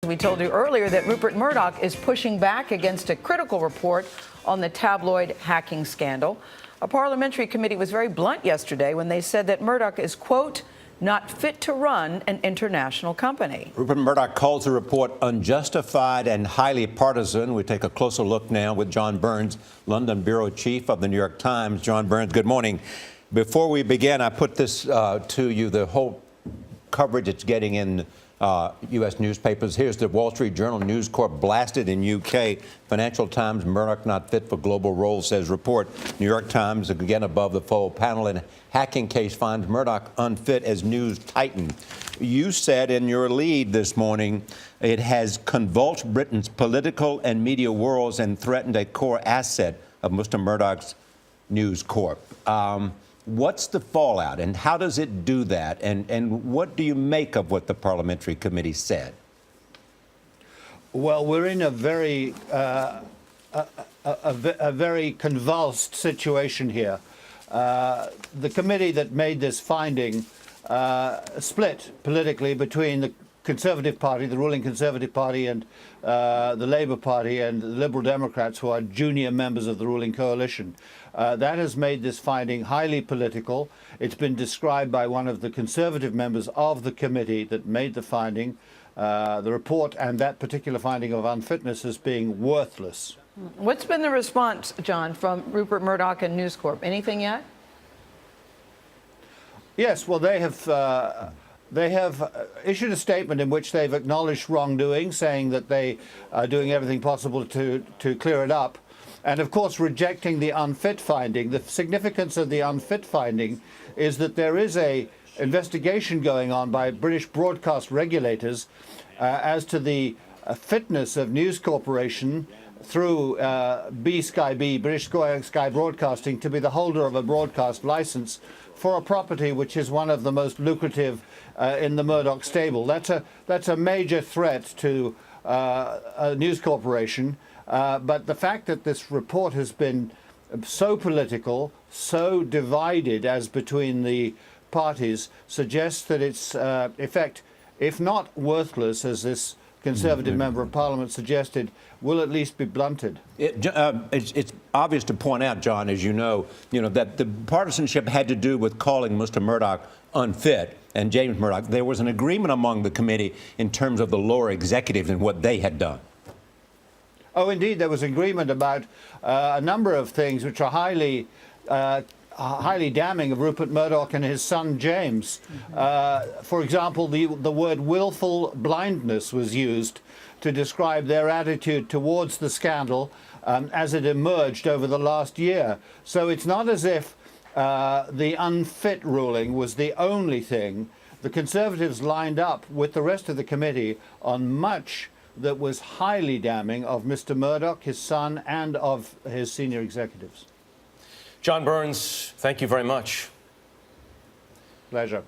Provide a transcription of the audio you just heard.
We told you earlier that Rupert Murdoch is pushing back against a critical report on the tabloid hacking scandal. A parliamentary committee was very blunt yesterday when they said that Murdoch is, quote, not fit to run an international company. Rupert Murdoch calls the report unjustified and highly partisan. We take a closer look now with John Burns, London bureau chief of the New York Times. John Burns, good morning. Before we begin, I put this to you, the whole coverage it's getting in U.S. newspapers. Here's the Wall Street Journal, News Corp blasted in U.K. Financial Times, Murdoch not fit for global role, says report. New York Times, again above the fold, panel in hacking case finds Murdoch unfit as news titan. You said in your lead this morning it has convulsed Britain's political and media worlds and threatened a core asset of Mr. Murdoch's News Corp. What's the fallout, and how does it do that? And what do you make of what the parliamentary committee said? Well, we're in a very very convulsed situation here. The committee that made this finding split politically between the Conservative Party, the ruling Conservative Party, and the Labour Party and the Liberal Democrats, who are junior members of the ruling coalition. That has made this finding highly political. It's been described by one of the Conservative members of the committee that made the finding, the report and that particular finding of unfitness, as being worthless. What's been the response, John, from Rupert Murdoch and News Corp? Anything yet? Yes, well, they have issued a statement in which they've acknowledged wrongdoing, saying that they are doing everything possible to clear it up. And, of course, rejecting the unfit finding. The significance of the unfit finding is that there is a investigation going on by British broadcast regulators as to the fitness of News Corporation through British Sky Broadcasting to be the holder of a broadcast license for a property which is one of the most lucrative in the Murdoch stable. That's a major threat to News Corporation. But the fact that this report has been so political, so divided as between the parties, suggests that its effect, if not worthless, as this Conservative member of Parliament suggested, will at least be blunted. It's obvious to point out, John, as you know, that the partisanship had to do with calling Mr. Murdoch unfit and James Murdoch. There was an agreement among the committee in terms of the lower executives and what they had done. Oh, indeed, there was agreement about a number of things which are highly damning of Rupert Murdoch and his son James. For example, the word willful blindness was used to describe their attitude towards the scandal as it emerged over the last year. So it's not as if the unfit ruling was the only thing. The Conservatives lined up with the rest of the committee on much that was highly damning of Mr. Murdoch, his son, and of his senior executives. John Burns, thank you very much. Pleasure.